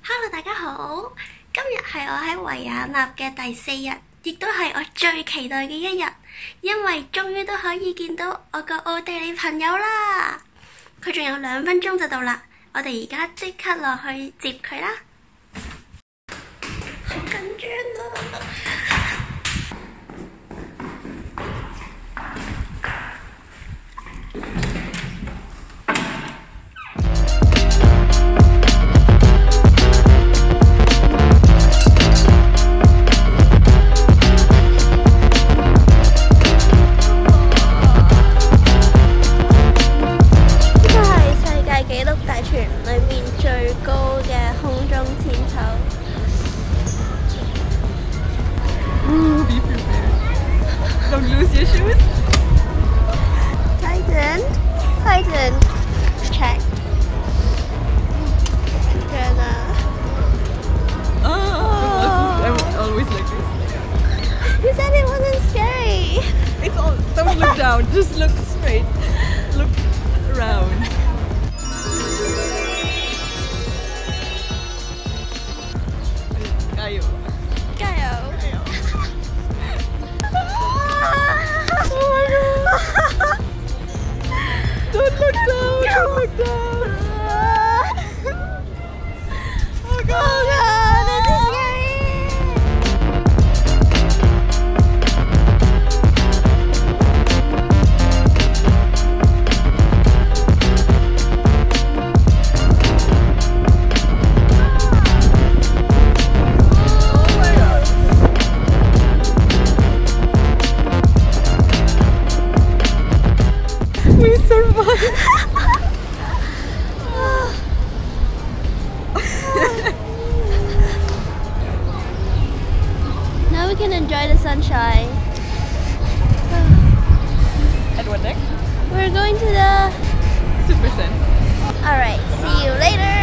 Hello，大家好！今日係我喺維也納嘅第4日，亦都係我最期待嘅一日，因為終於都可以見到我個奧地利朋友啦！佢仲有2分鐘就到啦，我哋而家即刻落去接佢啦！好緊張啊！Be prepared. Don't lose your shoes. Tighten. Check. I'm always like this. You said it wasn't scary. It's all. Don't look down. Just look straight. Look around. Kayo. Oh my god. Don't look down. Don't look down. Oh god, this is scary. We survived. Now we can enjoy the sunshine. And what next? We're going to the... Super Sense. Alright, see you later!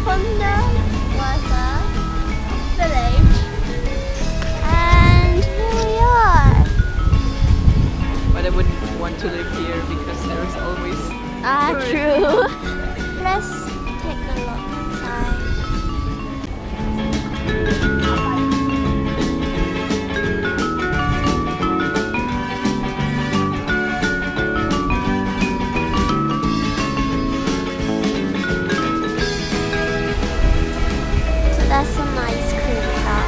Hundertwasser village, and here we are. But I wouldn't want to live here because there's always tourists. True. Let's take a look inside. That's an ice cream shop.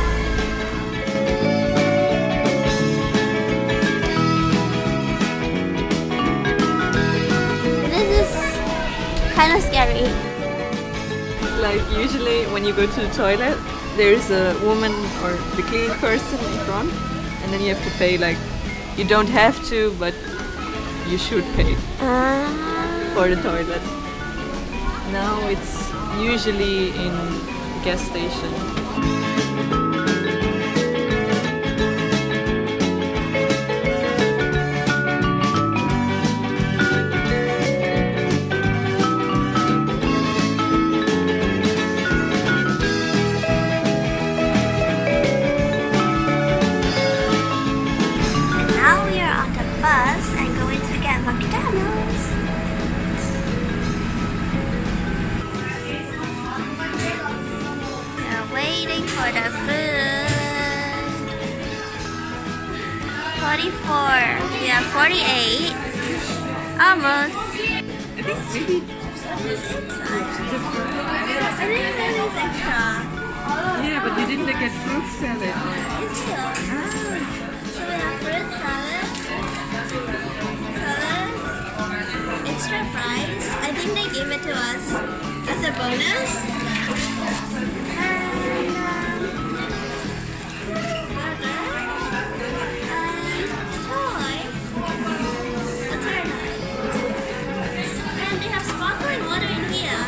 This is kind of scary. It's like usually when you go to the toilet, there's a woman or the cleaning person in front, and then you have to pay. Like, you don't have to, but you should pay for the toilet. Now it's usually in gas station. 44. We have 48. Almost. I think maybe. I think that is extra. Yeah, but you didn't get fruit salad. It's still. So we have fruit salad, extra fries. I think they gave it to us as a bonus. And they have sparkling water in here.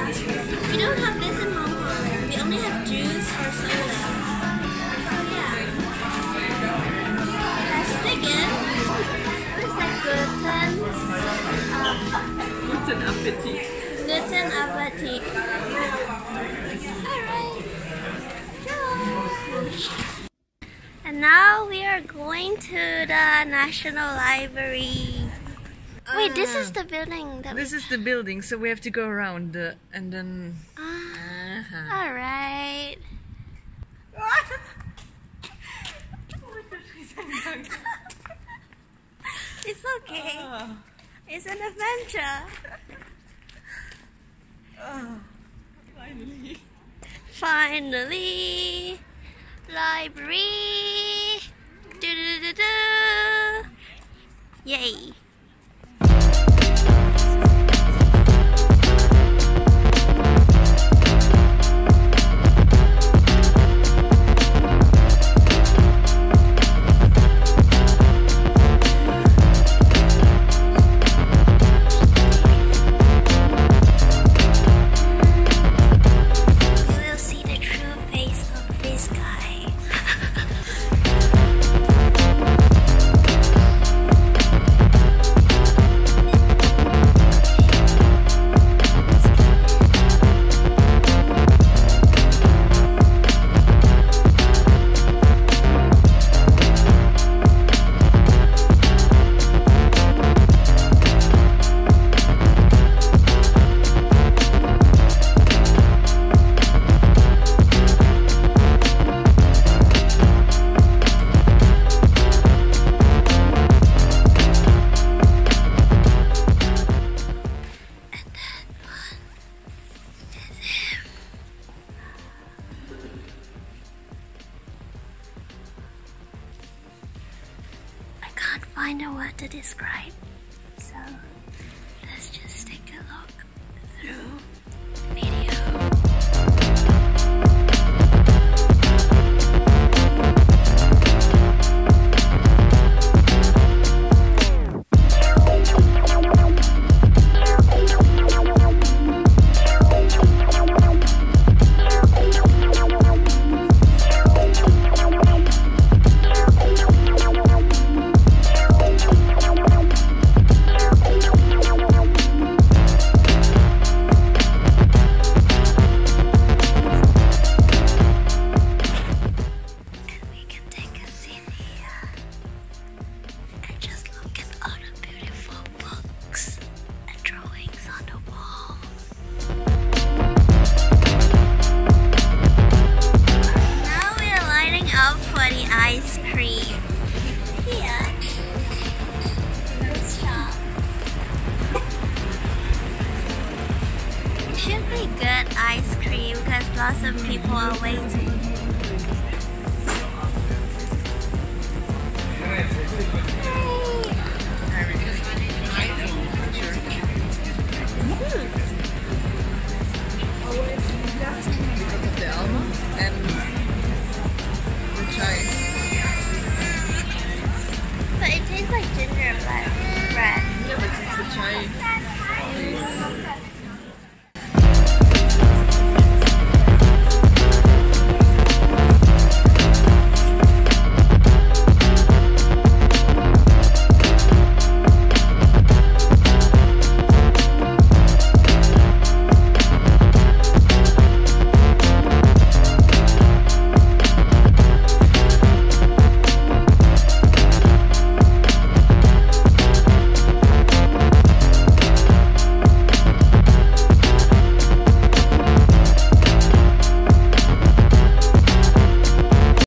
We don't have this in Hong Kong. We only have juice or soda. So yeah. Let's dig in. What is that? Guten Appetit. Guten Appetit. Alright. And now we are going to the National Library. Wait, this is the building that This is the building, so we have to go around and then. Alright. It's okay. It's an adventure. Finally. Finally. Library. Do do do do. Yay. Find a word to describe. So let's just take a look through the video. Ice cream here. This shop. It should be good ice cream because lots of people are waiting. The almond and the chai. But it tastes like gingerbread. Yeah, but it's a chai.